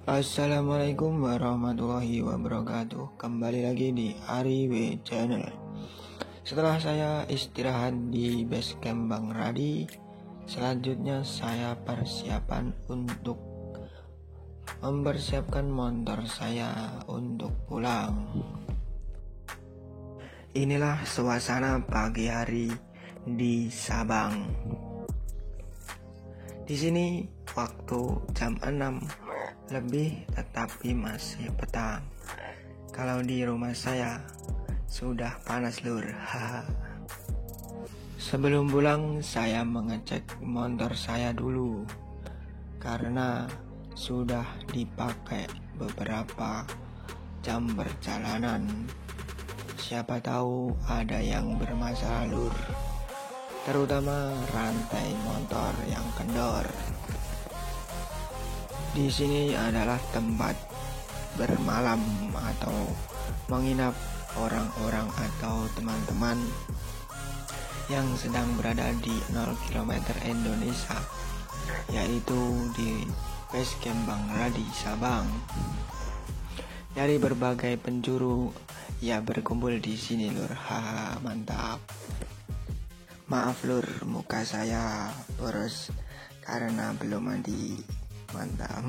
Assalamualaikum warahmatullahi wabarakatuh. Kembali lagi di Ari W Channel. Setelah saya istirahat di base camp Bang Radi, selanjutnya saya persiapan untuk mempersiapkan motor saya untuk pulang. Inilah suasana pagi hari di Sabang. Di sini waktu jam 6 lebih, tetapi masih petang. Kalau di rumah saya sudah panas lur. Sebelum pulang saya mengecek motor saya dulu, karena sudah dipakai beberapa jam perjalanan. Siapa tahu ada yang bermasalah lur, terutama rantai motor yang kendor. Di sini adalah tempat bermalam atau menginap orang-orang atau teman-teman yang sedang berada di 0 km Indonesia, yaitu di base camp Bang Radi Sabang. Dari berbagai penjuru ya berkumpul di sini lur. Mantap. Maaf lur, muka saya boros karena belum mandi. Mantap.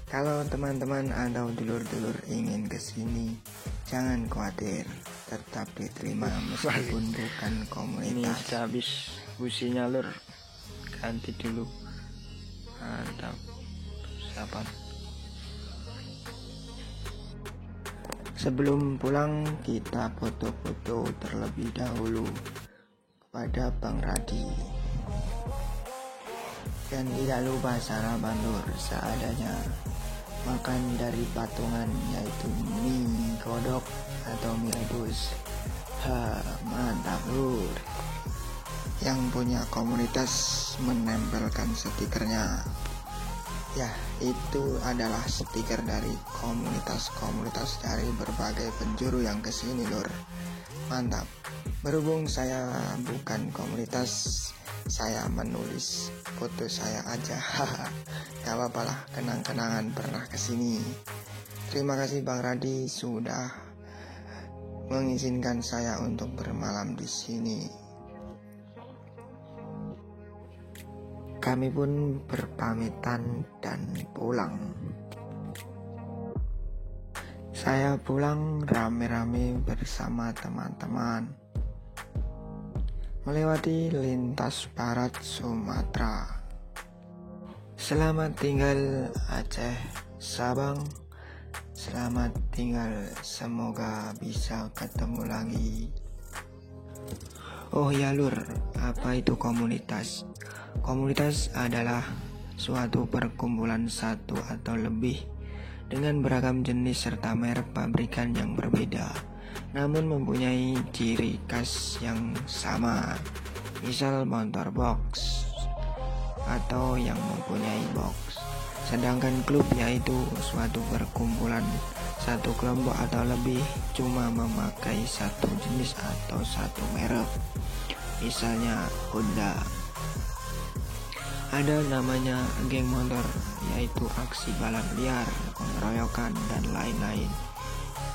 Kalau teman-teman atau dulur-dulur ingin kesini, jangan khawatir, tetap diterima meskipun bukan komunitas. Ini sudah habis businya lur, ganti dulu. Mantap. Sahabat. Sebelum pulang kita foto-foto terlebih dahulu kepada Bang Radi. Dan tidak lupa sarapan lur seadanya. Makan dari patungan, yaitu mie kodok atau mie rebus. Mantap lur. Yang punya komunitas menempelkan stikernya. Ya, itu adalah stiker dari komunitas-komunitas dari berbagai penjuru yang kesini lur. Mantap. Berhubung saya bukan komunitas, saya menulis foto saya aja. Gak apa-apa lah, kenang-kenangan pernah kesini. Terima kasih Bang Radi sudah mengizinkan saya untuk bermalam di sini. Kami pun berpamitan dan pulang. Saya pulang rame-rame bersama teman-teman, melewati lintas barat Sumatera. Selamat tinggal Aceh, Sabang. Selamat tinggal, semoga bisa ketemu lagi. Oh ya lur, apa itu komunitas? Komunitas adalah suatu perkumpulan satu atau lebih dengan beragam jenis serta merek pabrikan yang berbeda, namun mempunyai ciri khas yang sama, misal motor box atau yang mempunyai box. Sedangkan klub yaitu suatu perkumpulan satu kelompok atau lebih cuma memakai satu jenis atau satu merek, misalnya Honda. Ada namanya geng motor, yaitu aksi balap liar, pengeroyokan dan lain-lain,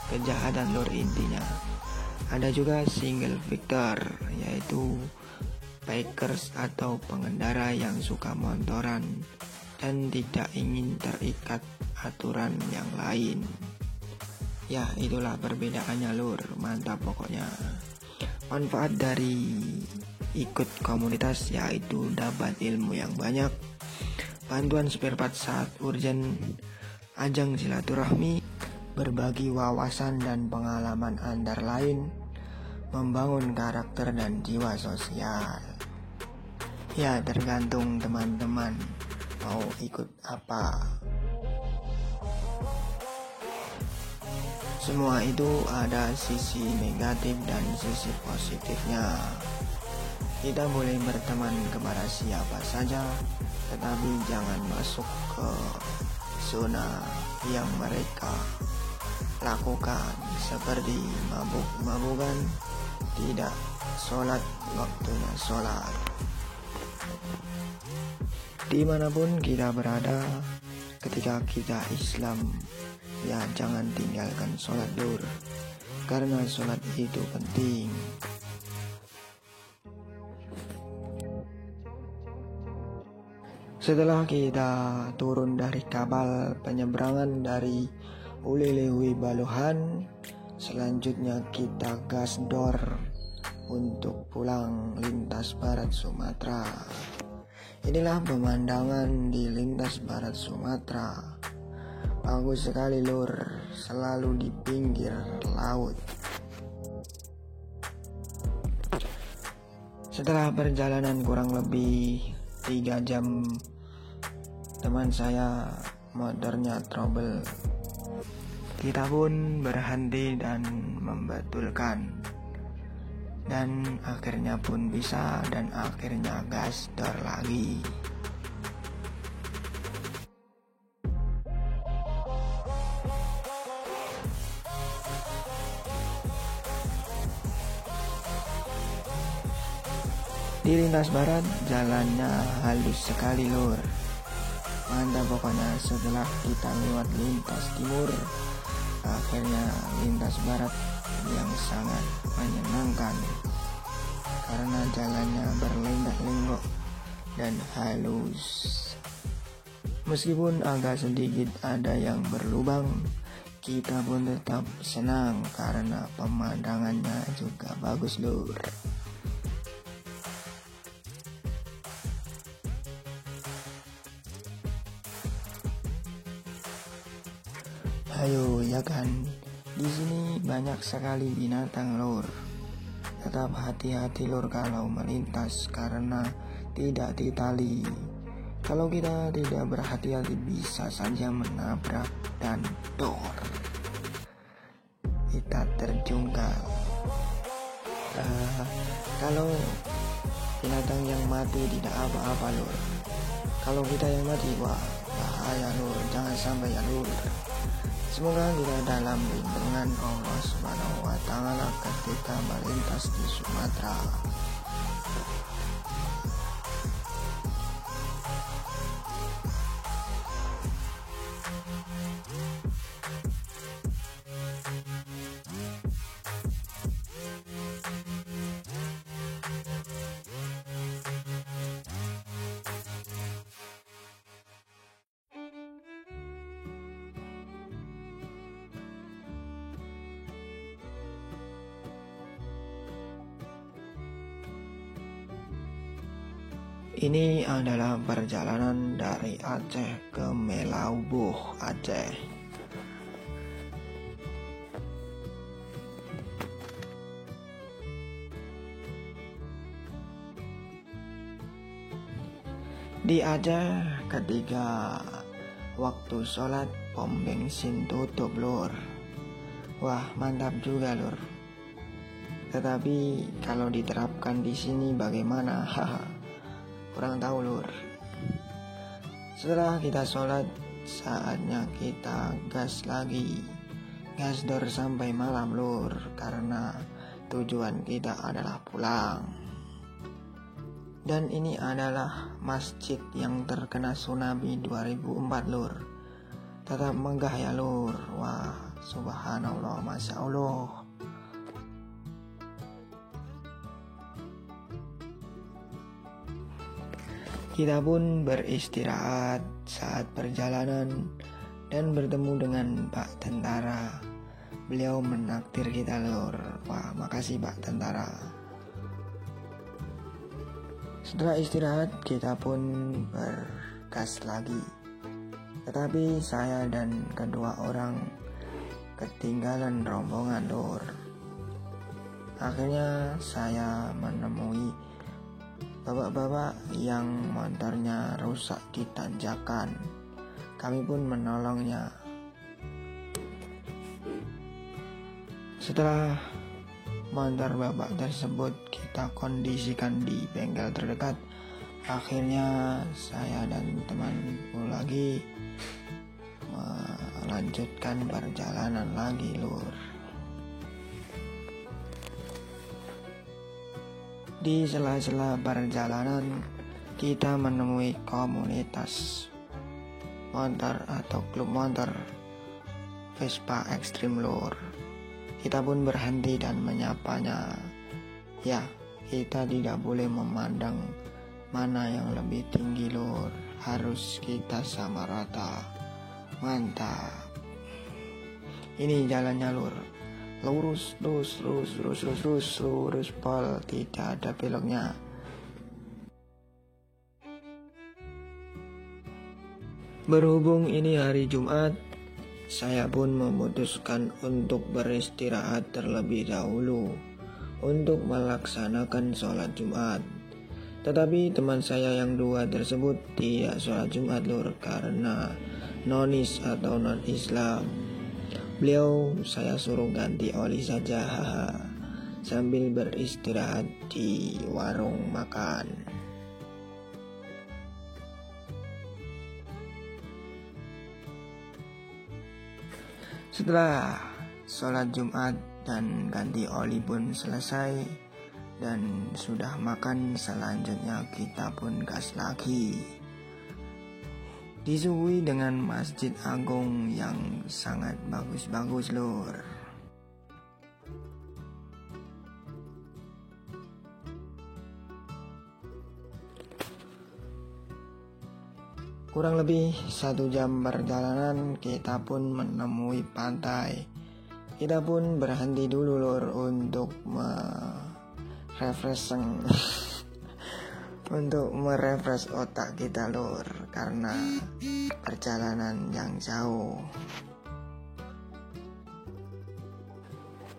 kejahatan lur intinya. Ada juga single victor, yaitu bikers atau pengendara yang suka motoran dan tidak ingin terikat aturan yang lain. Ya, itulah perbedaannya lur. Mantap pokoknya. Manfaat dari ikut komunitas yaitu dapat ilmu yang banyak, bantuan spare part saat urgent, ajang silaturahmi, berbagi wawasan dan pengalaman antar lain, membangun karakter dan jiwa sosial. Ya, tergantung teman-teman mau ikut apa. Semua itu ada sisi negatif dan sisi positifnya. Kita boleh berteman kepada siapa saja, tetapi jangan masuk ke zona yang mereka lakukan, seperti mabuk-mabukan, tidak sholat waktunya sholat. Dimanapun kita berada, ketika kita Islam, ya jangan tinggalkan sholat lur, karena sholat itu penting. Setelah kita turun dari kapal penyeberangan dari Ulelewi Baluhan, selanjutnya kita gasdor untuk pulang lintas barat Sumatera. Inilah pemandangan di lintas barat Sumatera. Bagus sekali lur, selalu di pinggir laut. Setelah perjalanan kurang lebih 3 jam, teman saya motornya trouble. Kita pun berhenti dan membetulkan, dan akhirnya pun bisa, dan akhirnya gasdor lagi. Di lintas barat jalannya halus sekali lur. Mantap pokoknya. Setelah kita lewat lintas timur, akhirnya lintas barat yang sangat menyenangkan karena jalannya berlenggak-lenggok dan halus. Meskipun agak sedikit ada yang berlubang, kita pun tetap senang karena pemandangannya juga bagus lur. Ayo ya kan, di sini banyak sekali binatang lur. Tetap hati-hati lur kalau melintas karena tidak ditali. Kalau kita tidak berhati-hati bisa saja menabrak dan dor, kita terjungkal. Kalau binatang yang mati tidak apa-apa lur. Kalau kita yang mati, wah bahaya lur, jangan sampai ya lur. Semoga kita dalam lindungan Allah Subhanahu wa Ta'ala ketika melintas di Sumatera. Ini adalah perjalanan dari Aceh ke Melaubuh, Aceh. Di Aceh ketika waktu sholat pom bensin tutup lur. Wah mantap juga lur. Tetapi kalau diterapkan di sini bagaimana? Haha. Kurang tahu lur. Setelah kita sholat, saatnya kita gas lagi, gasdor sampai malam lur, karena tujuan kita adalah pulang. Dan ini adalah masjid yang terkena tsunami 2004 lur. Tetap megah ya lur. Wah subhanallah, masya Allah. Kita pun beristirahat saat perjalanan dan bertemu dengan Pak Tentara. Beliau menaktir kita lur. Wah makasih Pak Tentara. Setelah istirahat kita pun bergas lagi. Tetapi saya dan kedua orang ketinggalan rombongan lur. Akhirnya saya menemui bapak-bapak yang motornya rusak di tanjakan. Kami pun menolongnya. Setelah motor bapak tersebut kita kondisikan di bengkel terdekat, akhirnya saya dan temanku lagi melanjutkan perjalanan lagi lur. Di sela-sela perjalanan kita menemui komunitas motor atau klub motor Vespa Extreme Lur. Kita pun berhenti dan menyapanya. Ya, kita tidak boleh memandang mana yang lebih tinggi Lur, harus kita sama rata. Mantap. Ini jalannya Lur, lurus pol, tidak ada beloknya. Berhubung ini hari Jumat, saya pun memutuskan untuk beristirahat terlebih dahulu untuk melaksanakan sholat Jumat. Tetapi teman saya yang dua tersebut tidak sholat Jumat Lur, karena nonis atau non-Islam. Beliau saya suruh ganti oli saja, sambil beristirahat di warung makan. Setelah sholat Jumat dan ganti oli pun selesai dan sudah makan, selanjutnya kita pun gas lagi. Disuguhi dengan Masjid Agung yang sangat bagus-bagus Lur. Kurang lebih 1 jam perjalanan kita pun menemui pantai. Kita pun berhenti dulu Lur untuk refreshing untuk merefresh otak kita Lur, karena perjalanan yang jauh.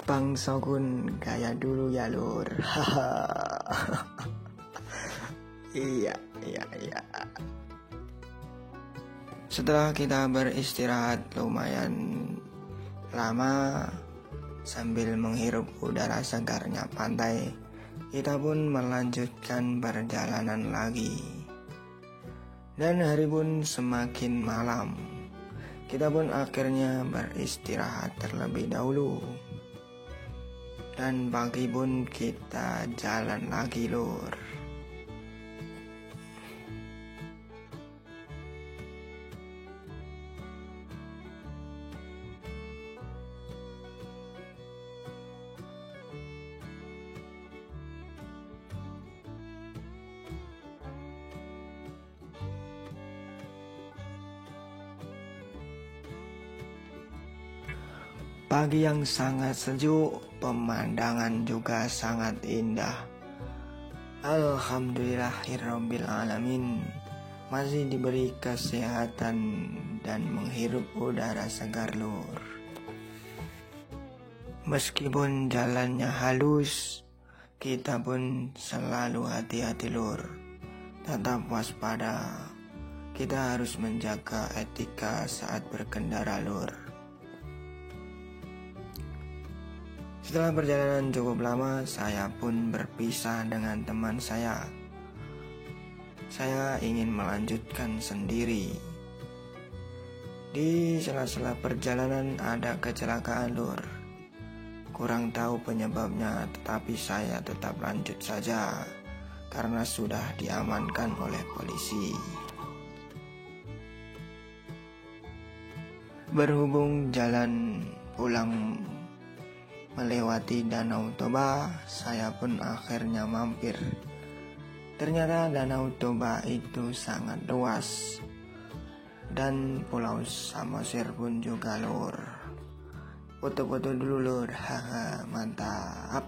Bang Shogun gaya dulu ya Lur. Iya. Setelah kita beristirahat lumayan lama sambil menghirup udara segarnya pantai, kita pun melanjutkan perjalanan lagi. Dan hari pun semakin malam. Kita pun akhirnya beristirahat terlebih dahulu. Dan pagi pun kita jalan lagi Lur. Pagi yang sangat sejuk, pemandangan juga sangat indah. Alhamdulillahirabbil alamin, masih diberi kesehatan dan menghirup udara segar Lur. Meskipun jalannya halus, kita pun selalu hati-hati Lur. Tetap waspada. Kita harus menjaga etika saat berkendara Lur. Setelah perjalanan cukup lama, saya pun berpisah dengan teman saya. Saya ingin melanjutkan sendiri. Di sela-sela perjalanan ada kecelakaan Lur. Kurang tahu penyebabnya, tetapi saya tetap lanjut saja karena sudah diamankan oleh polisi. Berhubung jalan pulang melewati Danau Toba, saya pun akhirnya mampir. Ternyata Danau Toba itu sangat luas, dan Pulau Samosir pun juga Lur. Foto-foto dulu Lur, haha, mantap.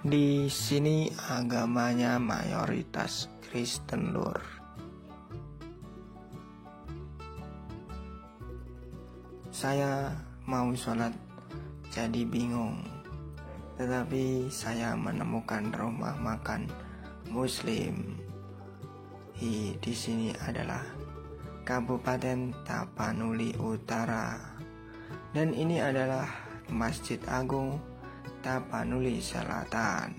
Di sini agamanya mayoritas Kristen Lur. Saya mau sholat jadi bingung, tetapi saya menemukan rumah makan Muslim. Di sini adalah Kabupaten Tapanuli Utara, dan ini adalah Masjid Agung Tapanuli Selatan.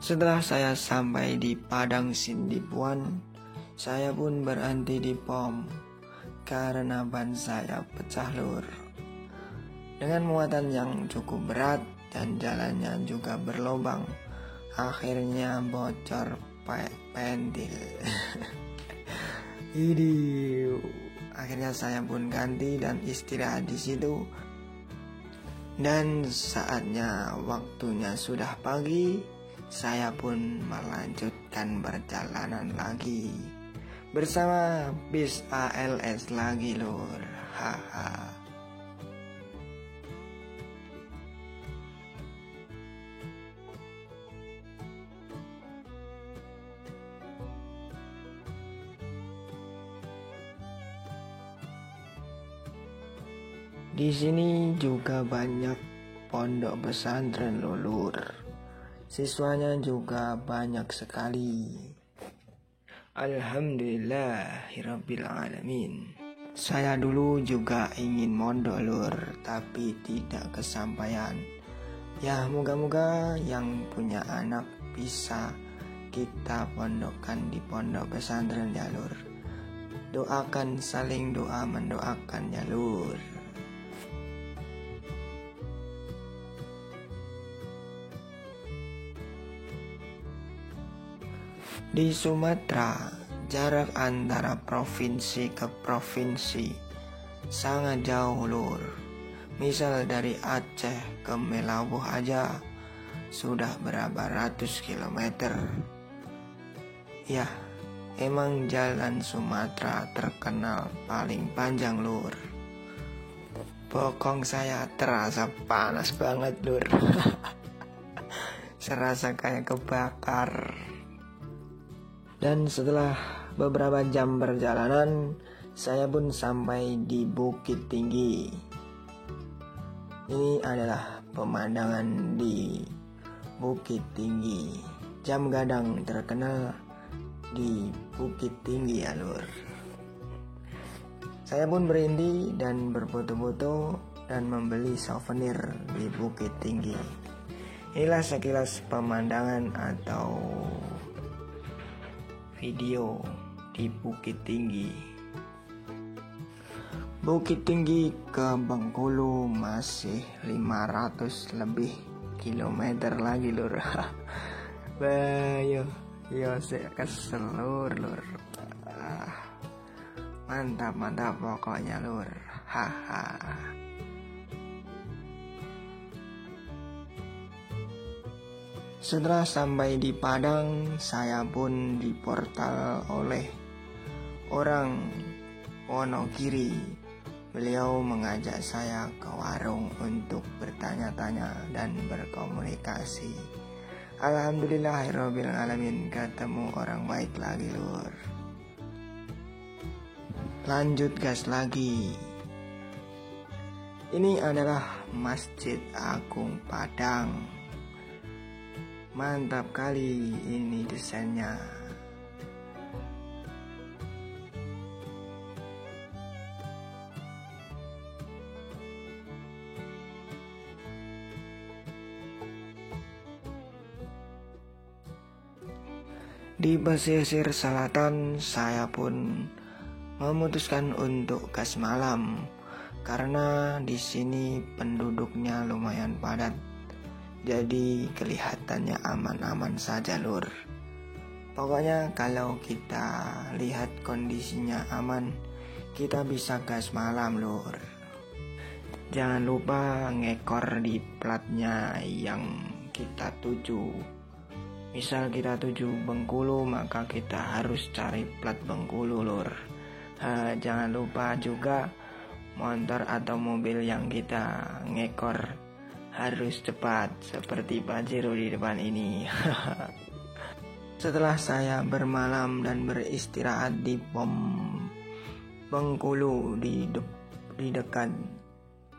Setelah saya sampai di Padang Sindipuan, saya pun berhenti di pom karena ban saya pecah lur. Dengan muatan yang cukup berat dan jalannya juga berlobang, akhirnya bocor pentil. Ini akhirnya saya pun ganti dan istirahat di situ. Dan saatnya waktunya sudah pagi, saya pun melanjutkan perjalanan lagi bersama bis ALS lagi lur. Haha. Di sini juga banyak pondok pesantren lur. Siswanya juga banyak sekali. Alhamdulillahirabbil alamin. Saya dulu juga ingin mondok lur, tapi tidak kesampaian. Ya moga-moga yang punya anak bisa kita pondokkan di pondok pesantren ya lur. Doakan, saling doa mendoakan ya lur. Di Sumatera, jarak antara provinsi ke provinsi sangat jauh lur. Misal dari Aceh ke Melabuh aja sudah berapa ratus kilometer. Ya, emang jalan Sumatera terkenal paling panjang lur. Bokong saya terasa panas banget lur. Serasa kayak kebakar. Dan setelah beberapa jam perjalanan, saya pun sampai di Bukit Tinggi. Ini adalah pemandangan di Bukit Tinggi. Jam gadang terkenal di Bukit Tinggi ya lur. Saya pun berhenti dan berfoto-foto dan membeli souvenir di Bukit Tinggi. Inilah sekilas pemandangan atau video di Bukit Tinggi. Bukit Tinggi ke Bengkulu masih 500 lebih kilometer lagi lur. Bayo, yo saya kesel lur. Mantap pokoknya lur. Haha. Setelah sampai di Padang, saya pun diportal oleh orang Wonogiri. Beliau mengajak saya ke warung untuk bertanya-tanya dan berkomunikasi. Alhamdulillahirabbil alamin, ketemu orang baik lagi lur. Lanjut gas lagi. Ini adalah Masjid Agung Padang. Mantap kali ini desainnya. Di pesisir selatan saya pun memutuskan untuk gas malam karena di sini penduduknya lumayan padat. Jadi kelihatannya aman-aman saja lur. Pokoknya kalau kita lihat kondisinya aman, kita bisa gas malam lur. Jangan lupa ngekor di platnya yang kita tuju. Misal kita tuju Bengkulu, maka kita harus cari plat Bengkulu lur. Jangan lupa juga motor atau mobil yang kita ngekor harus cepat seperti Pajero di depan ini. Setelah saya bermalam dan beristirahat di pom Bengkulu di dekat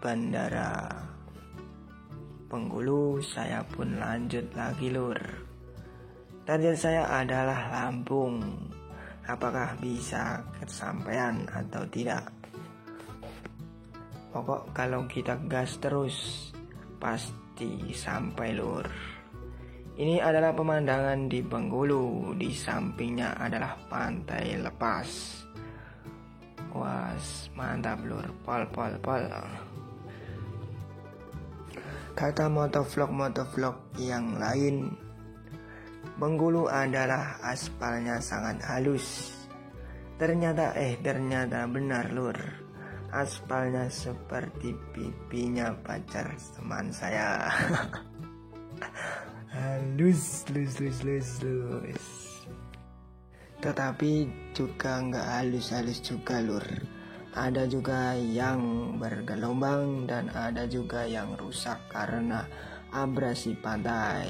bandara Bengkulu, saya pun lanjut lagi lur. Target saya adalah Lampung. Apakah bisa kesampaian atau tidak? Pokok kalau kita gas terus pasti sampai lur. Ini adalah pemandangan di Bengkulu. Di sampingnya adalah pantai lepas. Was, mantap lur, pol. Kata motovlog yang lain, Bengkulu adalah aspalnya sangat halus. Ternyata benar lur, aspalnya seperti pipinya pacar teman saya. halus. Tetapi juga nggak halus juga lur. Ada juga yang bergelombang dan ada juga yang rusak karena abrasi pantai.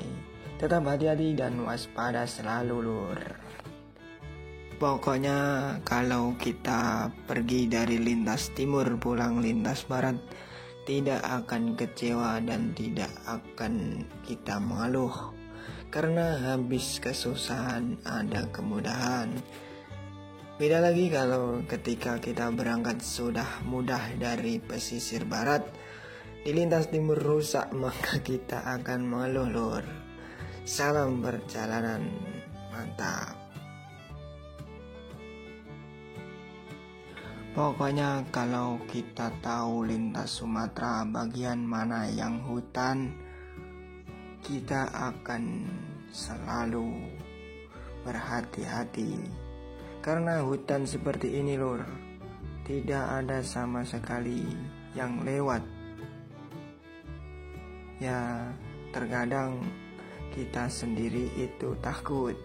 Tetap hati-hati dan waspada selalu lur. Pokoknya kalau kita pergi dari lintas timur pulang lintas barat, tidak akan kecewa dan tidak akan kita mengeluh. Karena habis kesusahan ada kemudahan. Beda lagi kalau ketika kita berangkat sudah mudah dari pesisir barat, di lintas timur rusak, maka kita akan mengeluh lur. Salam perjalanan mantap. Pokoknya kalau kita tahu lintas Sumatera bagian mana yang hutan, kita akan selalu berhati-hati. Karena hutan seperti ini lur, tidak ada sama sekali yang lewat. Ya, terkadang kita sendiri itu takut.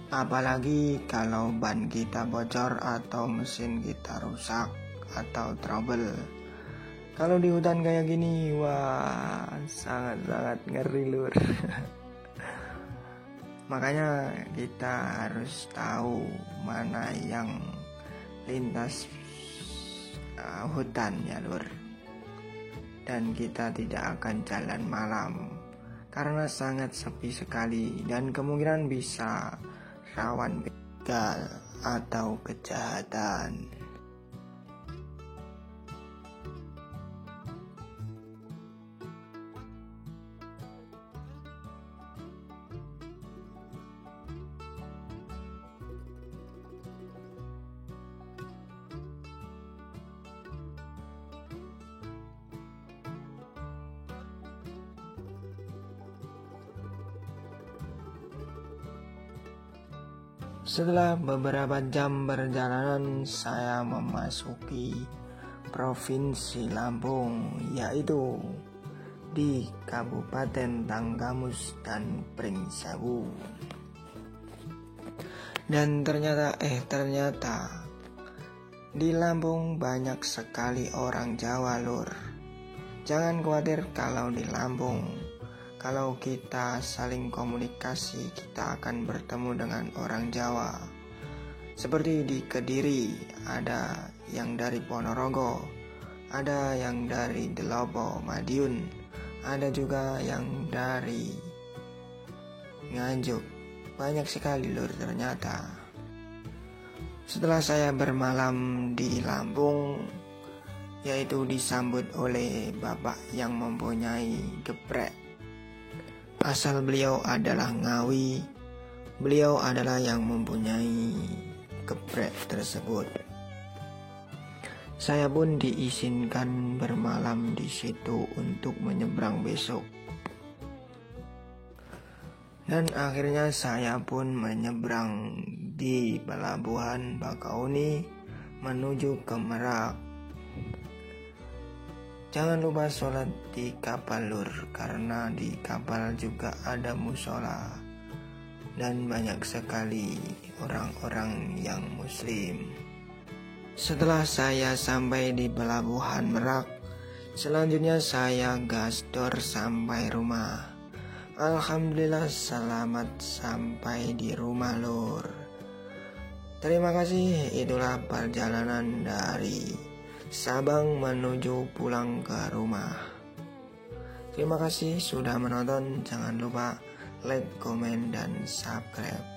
Apalagi kalau ban kita bocor atau mesin kita rusak atau trouble. Kalau di hutan kayak gini, wah sangat ngeri lur. Makanya kita harus tahu mana yang lintas hutan ya lur. Dan kita tidak akan jalan malam karena sangat sepi sekali dan kemungkinan bisa rawan begal atau kejahatan. Setelah beberapa jam perjalanan, saya memasuki Provinsi Lampung, yaitu di Kabupaten Tanggamus dan Pringsewu. Dan ternyata di Lampung banyak sekali orang Jawa lur. Jangan khawatir kalau di Lampung. Kalau kita saling komunikasi, kita akan bertemu dengan orang Jawa. Seperti di Kediri, ada yang dari Ponorogo, ada yang dari Delobo, Madiun, ada juga yang dari Nganjuk. Banyak sekali lur ternyata. Setelah saya bermalam di Lampung, yaitu disambut oleh bapak yang mempunyai geprek. Asal beliau adalah Ngawi, beliau adalah yang mempunyai geprek tersebut. Saya pun diizinkan bermalam di situ untuk menyeberang besok. Dan akhirnya saya pun menyeberang di Pelabuhan Bakauni menuju ke Merak. Jangan lupa sholat di kapal lur, karena di kapal juga ada musola dan banyak sekali orang-orang yang muslim. Setelah saya sampai di Pelabuhan Merak, selanjutnya saya gasdor sampai rumah. Alhamdulillah selamat sampai di rumah lur. Terima kasih, itulah perjalanan dari Sabang menuju pulang ke rumah. Terima kasih sudah menonton. Jangan lupa like, komen, dan subscribe.